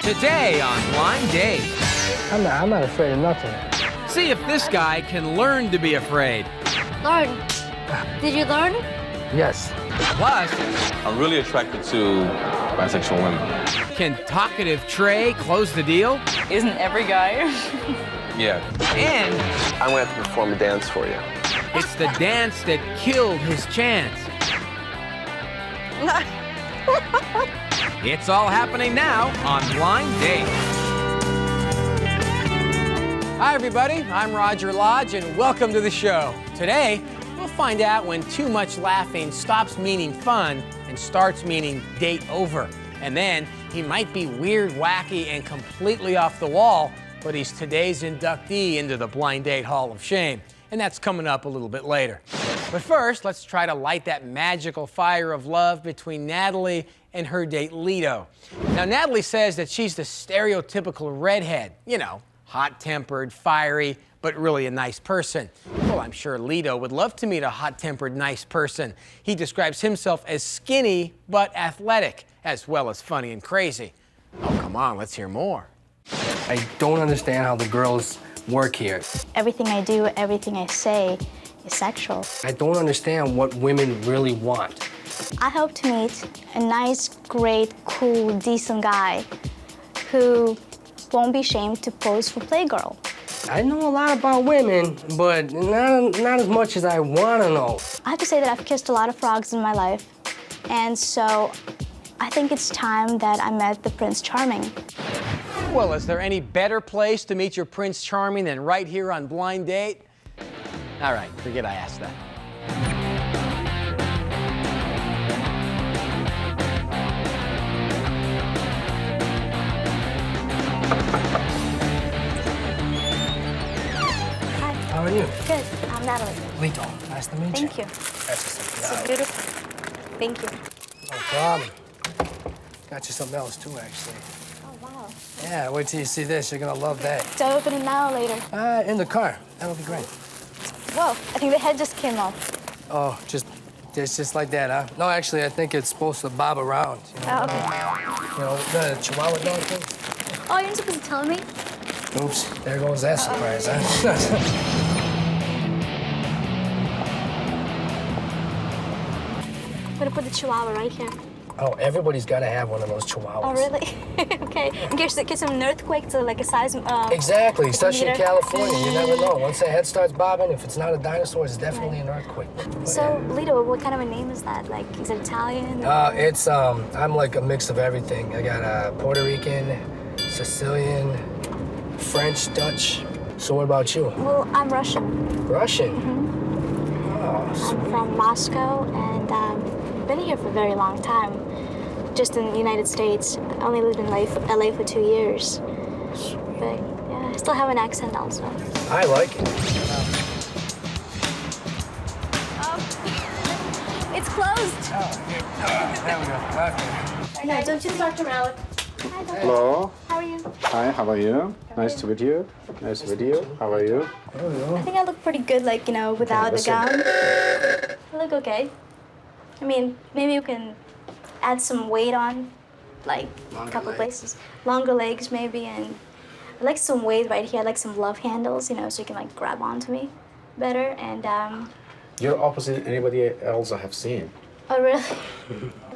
Today on Blind Date. I'm not afraid of nothing. See if this guy can learn to be afraid. Learn. Did you learn? Yes. Plus, I'm really attracted to bisexual women. can talkative Trey close the deal? Isn't every guy? Yeah. And I'm gonna have to perform a dance for you. it's the dance that killed his chance. It's all happening now on Blind Date. Hi, everybody. I'm Roger Lodge, and welcome to the show. Today, we'll find out when too much laughing stops meaning fun and starts meaning date over. And then, he might be weird, wacky, and completely off the wall, but he's today's inductee into the Blind Date Hall of Shame. And that's coming up a little bit later. But first, let's try to light that magical fire of love between Natalie and her date, Leto. Now, Natalie says that she's the stereotypical redhead. You know, hot-tempered, fiery, but really a nice person. Well, I'm sure Leto would love to meet a hot-tempered, nice person. He describes himself as skinny, but athletic, as well as funny and crazy. Oh, come on, let's hear more. I don't understand how the girls work here. Everything I do, everything I say is sexual. I don't understand what women really want. I hope to meet a nice, great, cool, decent guy who won't be ashamed to pose for Playgirl. I know a lot about women, but not as much as I want to know. I have to say that I've kissed a lot of frogs in my life, and so I think it's time that I met the Prince Charming. Well, is there any better place to meet your Prince Charming than right here on Blind Date? All right, forget I asked that. Hi. How are you? Good. I'm Natalie. Leto, nice to meet you. Thank you. That's So beautiful. Thank you. no problem. Got you something else, too, actually. Oh, wow. Yeah, wait till you see this. You're going to love that. Do I open it now or later? In the car. That'll be great. Whoa, I think the head just came off. Oh, it's just like that, huh? No, actually, I think it's supposed to bob around. You know, Oh, okay. you know the Chihuahua dog thing? Oh, you're not supposed to tell me? Oops, there goes that surprise, huh? I'm gonna put the Chihuahua right here. Oh, everybody's got to have one of those Chihuahuas. Oh, really? Okay. In case of an earthquake to like a seism. Exactly, especially in meter. California. You never know. Once that head starts bobbing, if it's not a dinosaur, it's definitely an earthquake. So, Leto, what kind of a name is that? Like, is it Italian? I'm like a mix of everything. I got Puerto Rican, Sicilian, French, Dutch. So what about you? Well, I'm Russian. Russian? Oh, I'm sweet. from Moscow, and been here for a very long time. Just in the United States. I only lived in LA for 2 years. But yeah, I still have an accent also. I like it. It's closed. There we go. Okay. No, don't you talk to Malik. Hi, Dr. Hello. How are you? Hi, how are you? Nice to meet you. Nice to meet you. How are you? I think I look pretty good, like, you know, without the listen. gown. I look okay. I mean, maybe you can add some weight on, like a couple places. Longer legs, maybe, and I like some weight right here. I like some love handles, you know, so you can, like, grab onto me better. And, You're opposite anybody else I have seen. oh, really?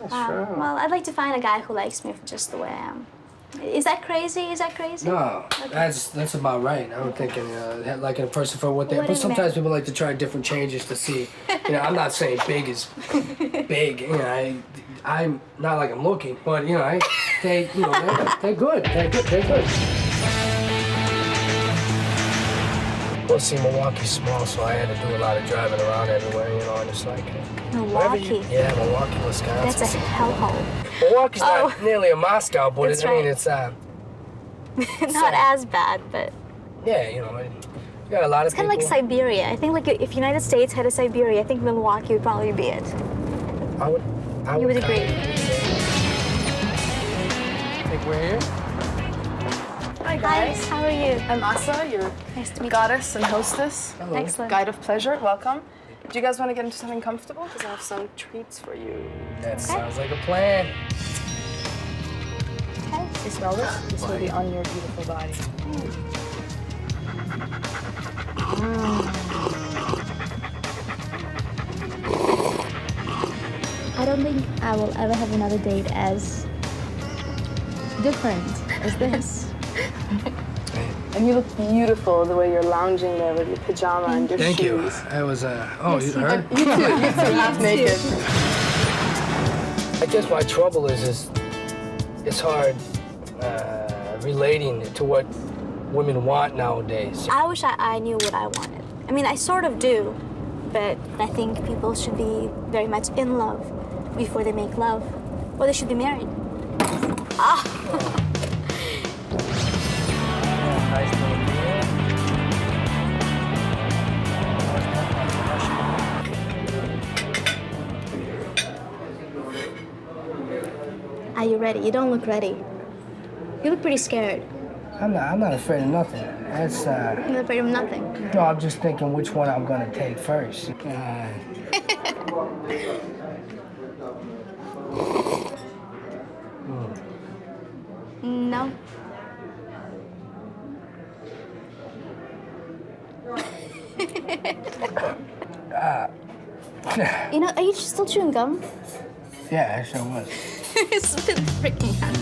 Sure. Well, I'd like to find a guy who likes me for just the way I am. Is that crazy? Is that crazy? No, Okay. that's about right. I'm thinking like a person for what they. What But is sometimes that? people like to try different changes to see. You know, I'm not saying big is big. You know, I'm not like I'm looking, but you know, they're good. They're good. They're good. Well, see, Milwaukee's small, so I had to do a lot of driving around everywhere. You know, and it's like. Milwaukee. Yeah, Milwaukee, Wisconsin. That's a hellhole. Milwaukee's Oh. not nearly a Moscow, but That's I mean, right. it's Not as bad, but yeah, you know, you got a lot of it's kind of like people. Siberia. I think like if United States had a Siberia, I think Milwaukee would probably be it. I You would agree. I think we're here. Hi, Hi, guys. how are you? I'm Asa, your Nice to meet goddess and hostess. Hello. you. Excellent. Guide of pleasure. Welcome. Do you guys want to get into something comfortable? Because I have some treats for you. That sounds like a plan. Okay. You smell this? This will be on your beautiful body. I don't think I will ever have another date as different as this. And you look beautiful the way you're lounging there with your pajama and your Thank you. shoes. I was, oh, you heard? You too, half naked. I guess my trouble is it's hard relating to what women want nowadays. I wish I knew what I wanted. I mean, I sort of do, but I think people should be very much in love before they make love, or they should be married. Ah. Nice little Are you ready? You don't look ready. You look pretty scared. I'm not afraid of nothing. That's, You're not afraid of nothing. no, I'm just thinking which one I'm gonna take first. No. You know, are you still chewing gum? Yeah, I sure was. It's been freaking hot.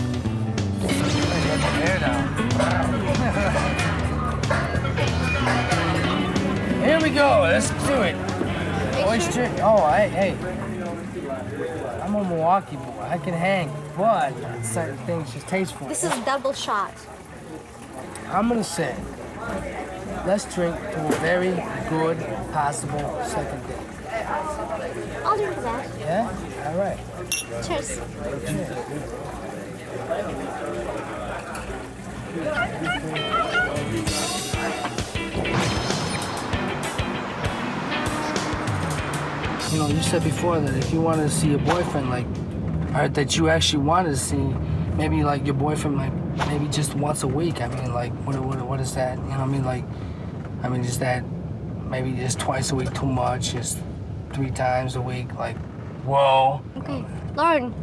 Here we go. Let's do it. Oyster. Oh, hey. I'm a Milwaukee boy. I can hang, but certain things just tasteful. This is double shot. I'm gonna say, let's drink to a very good possible second date. I'll drink to that. Yeah? All right. Cheers. You know, you said before that if you wanted to see your boyfriend, like, or that you actually wanted to see, maybe like your boyfriend, like, maybe just once a week. I mean, like, what is that? You know what I mean? Like, I mean, is that maybe just twice a week too much? Just 3 times a week? Like, whoa. Okay, learn.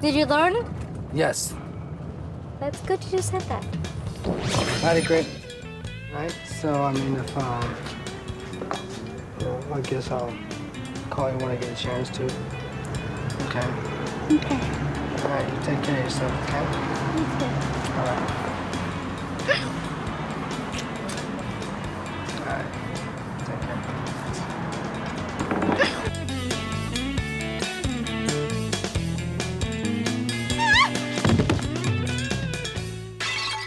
Did you learn? Yes. That's good you just said that. Had a great night. So, I mean, if, I guess I'll call you when I get a chance to. Okay. Okay. All right, you take care of yourself, okay? You too. All right. All right. Take care.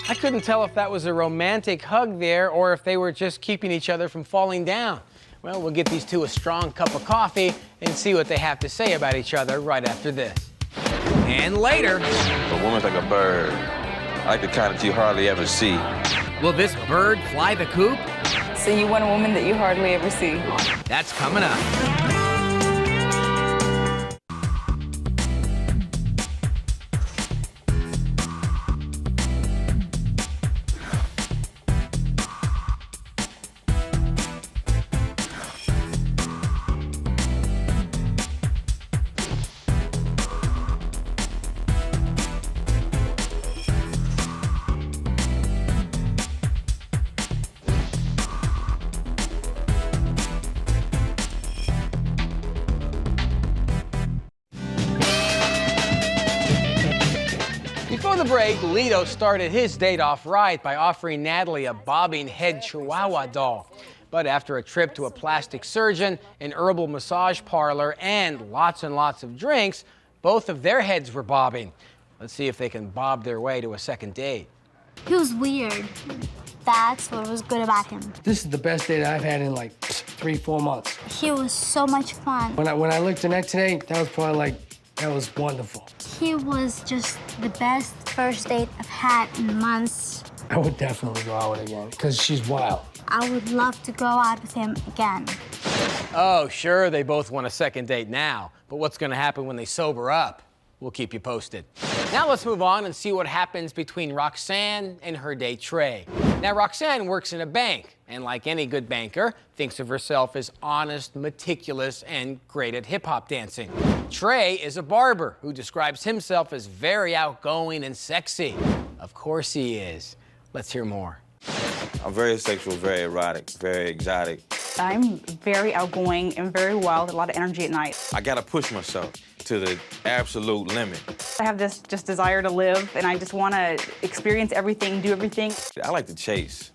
I couldn't tell if that was a romantic hug there or if they were just keeping each other from falling down. Well, we'll get these two a strong cup of coffee and see what they have to say about each other right after this. And later. A woman's like a bird, like the kind that you hardly ever see. Will this bird fly the coop? So you want a woman that you hardly ever see? That's coming up. Before the break, Leto started his date off right by offering Natalie a bobbing head Chihuahua doll. But after a trip to a plastic surgeon, an herbal massage parlor, and lots of drinks, both of their heads were bobbing. Let's see if they can bob their way to a second date. He was weird. That's what was good about him. This is the best date I've had in like 3-4 months. He was so much fun. When I looked at that today, that was probably like, that was wonderful. He was just the best first date I've had in months. I would definitely go out with her again, because she's wild. I would love to go out with him again. Oh, sure, they both want a second date now, but what's gonna happen when they sober up? We'll keep you posted. Now let's move on and see what happens between Roxanne and her date Trey. Now, Roxanne works in a bank, and like any good banker, thinks of herself as honest, meticulous, and great at hip-hop dancing. Trey is a barber who describes himself as very outgoing and sexy. Of course he is. Let's hear more. I'm very sexual, very erotic, very exotic. I'm very outgoing and very wild, a lot of energy at night. I gotta push myself to the absolute limit. I have this just desire to live, and I just want to experience everything, do everything. I like to chase.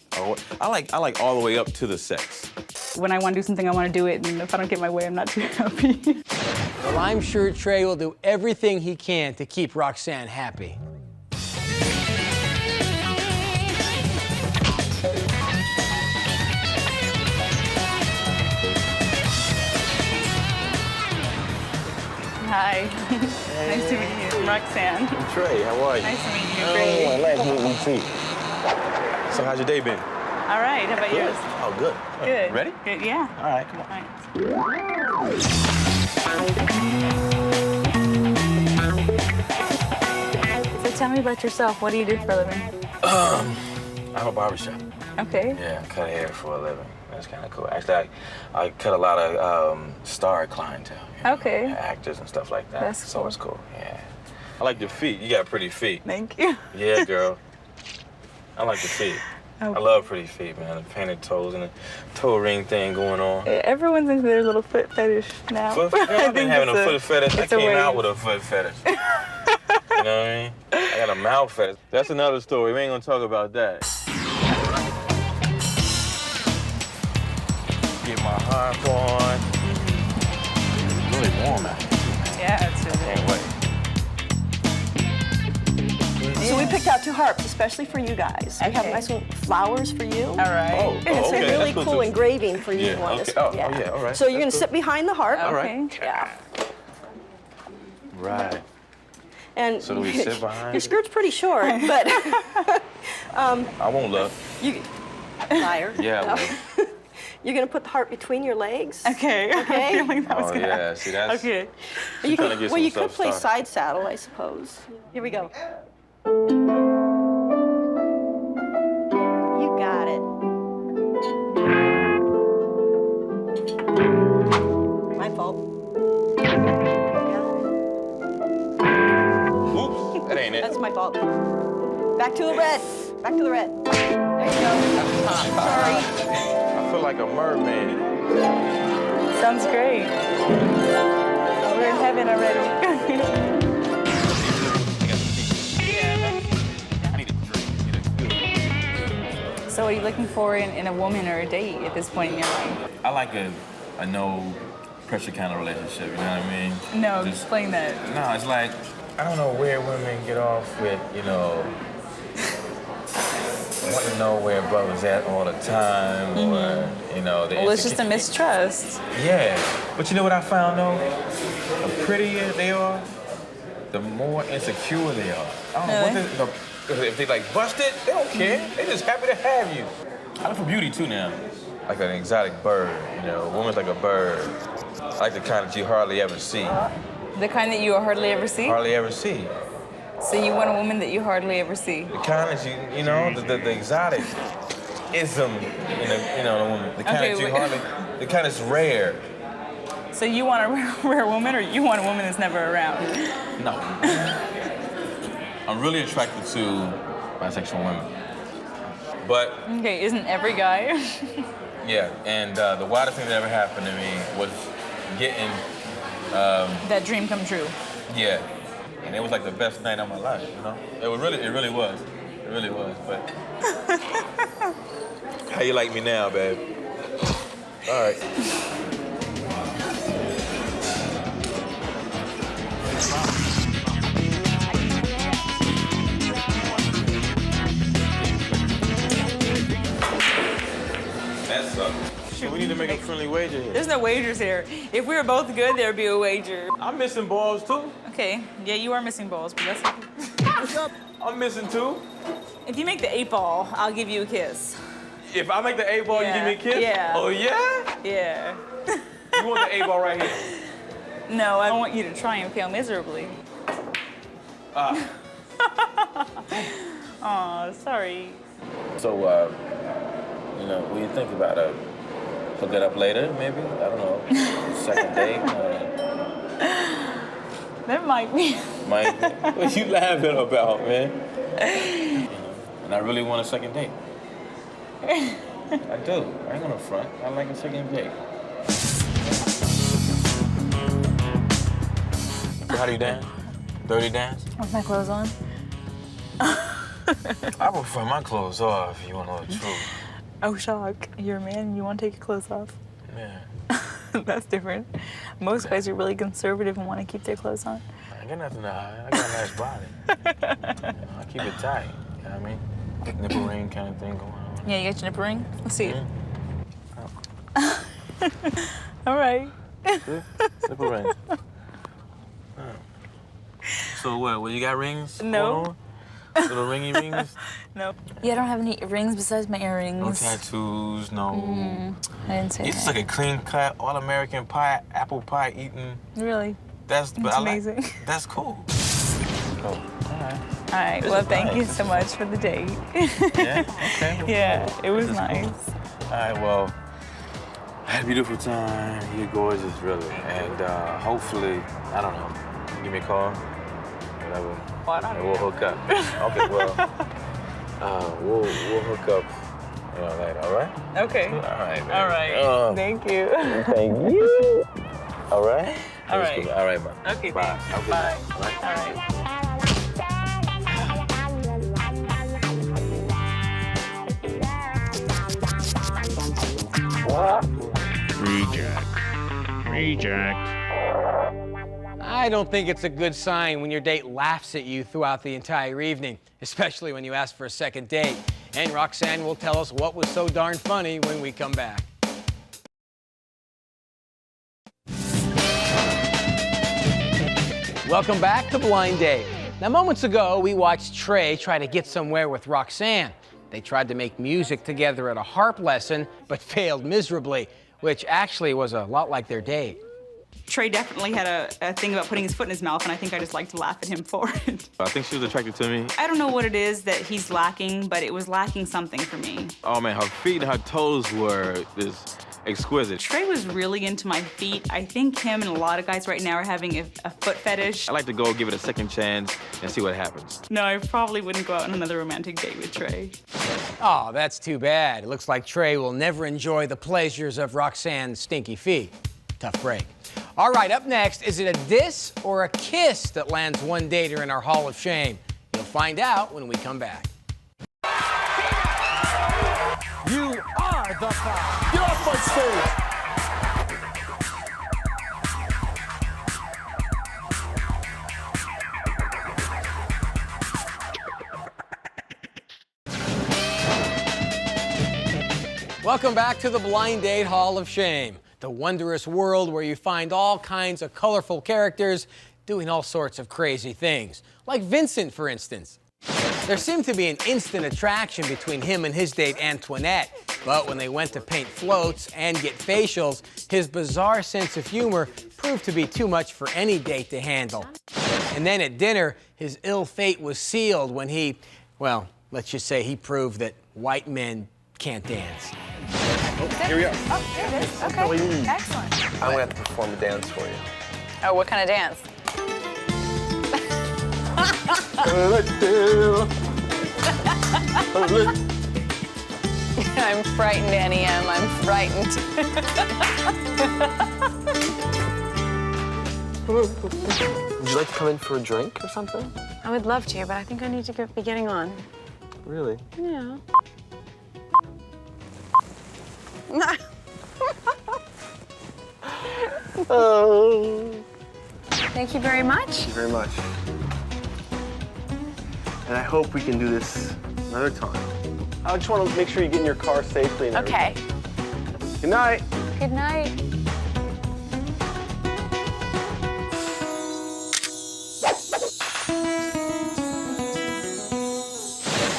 I like all the way up to the sex. When I want to do something, I want to do it, and if I don't get my way, I'm not too happy. Well, I'm sure Trey will do everything he can to keep Roxanne happy. Hi. Nice to meet you. I'm Roxanne. Trey, how are you? Nice to meet you. Great. Oh, nice meeting you too. So how's your day been? All right. How about yours? Oh, good. Good. Ready? Good. Yeah. All right, come on. All right. So tell me about yourself. What do you do for a living? I have a barbershop. Okay. Yeah, I cut hair for a living. That's kind of cool. Actually, I cut a lot of star clientele. You know, Okay. actors and stuff like that. That's So cool. it's cool, yeah. I like your feet. You got pretty feet. Thank you. Yeah, girl. I like the feet. I love pretty feet, man. The painted toes and the toe ring thing going on. Everyone's into their little foot fetish now. Foot fetish? I've been having a foot fetish. I it's a came wave. out with a foot fetish. You know what I mean? I got a mouth fetish. That's another story. We ain't gonna talk about that. Get my harp on. It's really warm out here. Yeah, it's really. Can't wait. So we picked out 2 harps, especially for you guys. We have Okay. nice little flowers for you. All right. Oh, And it's okay. a really That's cool too. engraving for you. Yeah, on okay. this. Oh, yeah, all right. So you're going That's to sit behind the harp. All Okay. right. Yeah. Right. And So do we sit behind your it? skirt's pretty short, but I won't look. you liar. Yeah, I will. You're going to put the harp between your legs. Okay. Okay. I feel like that was Oh, gonna yeah. See, that's... Okay. You trying to could, get well, some you could stuff play started. side saddle, I suppose. Here we go. You got it. My fault. Oops, that ain't it. That's my fault. Back to the red. Back to the red. There you go. Sorry. I feel like a mermaid. Sounds great. We're in heaven already. So what are you looking for in a woman or a date at this point in your life? I like a no pressure kind of relationship, you know what I mean? No, Just- explain that. No, it's like, I don't know where women get off with, you know, wanting to know where brothers at all the time, or, you know, the Well, it's just a mistrust. Yeah, but you know what I found though? The prettier they are, the more insecure they are. I don't know what if they like busted, they don't care. They just happy to have you. I look for beauty too now. Like an exotic bird, you know. A woman's like a bird. I like the kind that you hardly ever see. The kind that you hardly ever see? Hardly ever see. So you want a woman that you hardly ever see? The kind that you know, the exotic ism in the woman. The kind Okay, that you wait. hardly, the kind that's rare. So you want a rare woman, or you want a woman that's never around? No. I'm really attracted to bisexual women. But Okay, isn't every guy? yeah, and the wildest thing that ever happened to me was getting, That dream come true. yeah, and it was like the best night of my life, you know? It really was. It really was, but. How you like me now, babe? All right. That sucks. So we need to make a friendly wager here. There's no wagers here. If we were both good, there'd be a wager. I'm missing balls too. Okay, yeah, you are missing balls, but that's okay. What's up? I'm missing two. If you make the 8-ball, I'll give you a kiss. If I make the 8-ball, you give me a kiss? Yeah. Oh, yeah? Yeah. You want the 8-ball right here? No, I want you to try and fail miserably. Aw, sorry. So, you know, what do you think about hook it up later, maybe? I don't know. Second date? That might be. Might be. What you laughing about, man? And I really want a second date. I do. I ain't gonna front. I like a second date. So how do you dance? Dirty dance? With my clothes on. I prefer my clothes off, if you want to know the truth. Oh, shock. You're a man and you want to take your clothes off. Yeah. That's different. Most guys are really conservative and want to keep their clothes on. I ain't got nothing to hide. I got a nice body. I keep it tight. You know what I mean? Big nipple ring kind of thing going on. Yeah, you got your nipple ring? Let's see it. Oh. All right. See? Nipple ring. Oh. So what? Well, you got rings? No. Little ringy rings? No. Yeah, I don't have any rings besides my earrings. No tattoos, no. I didn't say It's just like a clean cut, all American pie, apple pie eating. Really? That's amazing. That's cool. Oh, all right. All right. Well, thank you so much for the date. Yeah? Okay. Yeah, it was nice. Cool. All right, well, I had a beautiful time. You're gorgeous, really. And hopefully, I don't know, give me a call, whatever. And we'll hook up. Okay, well, we'll hook up later, all right? Okay. All right, man. All right. Thank you. Thank you. All right? All right. Cool. All right, man. Okay, bye. thanks. Bye. All right. All right. Reject. I don't think it's a good sign when your date laughs at you throughout the entire evening, especially when you ask for a second date. And Roxanne will tell us what was so darn funny when we come back. Welcome back to Blind Date. Now, moments ago, we watched Trey try to get somewhere with Roxanne. They tried to make music together at a harp lesson, but failed miserably, which actually was a lot like their date. Trey definitely had a thing about putting his foot in his mouth, and I think I just like to laugh at him for it. I think she was attracted to me. I don't know what it is that he's lacking, but it was lacking something for me. Oh, man, her feet and her toes were just exquisite. Trey was really into my feet. I think him and a lot of guys right now are having a foot fetish. I like to go give it a second chance and see what happens. No, I probably wouldn't go out on another romantic date with Trey. Oh, that's too bad. It looks like Trey will never enjoy the pleasures of Roxanne's stinky feet. Tough break. All right, up next, is it a diss or a kiss that lands one dater in our Hall of Shame? You'll find out when we come back. You are the five. Get off my stage! Welcome back to the Blind Date Hall of Shame, the wondrous world where you find all kinds of colorful characters doing all sorts of crazy things. Like Vincent, for instance. There seemed to be an instant attraction between him and his date Antoinette, but when they went to paint floats and get facials, his bizarre sense of humor proved to be too much for any date to handle. And then at dinner, his ill fate was sealed when he, well, let's just say he proved that white men can't dance. Oh, here we are. Oh, there it is. Okay. Excellent. I'm going to have to perform a dance for you. Oh, what kind of dance? I'm frightened, Annie M. I'm frightened. Would you like to come in for a drink or something? I would love to, but I think I need to be getting on. Really? Yeah. Oh. Thank you very much. Thank you very much. And I hope we can do this another time. I just want to make sure you get in your car safely and Okay. everything. Good night. Good night.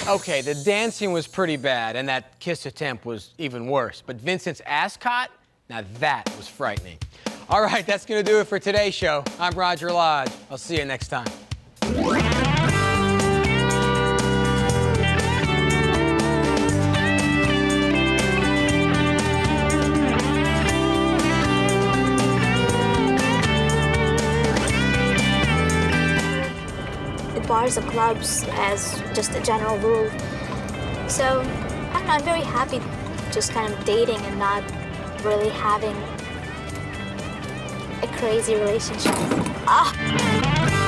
Okay, the dancing was pretty bad, and that kiss attempt was even worse. But Vincent's ascot, now that was frightening. All right, that's going to do it for today's show. I'm Roger Lodge. I'll see you next time. bars or clubs as just a general rule. So, I don't know, I'm very happy just kind of dating and not really having a crazy relationship. Ah!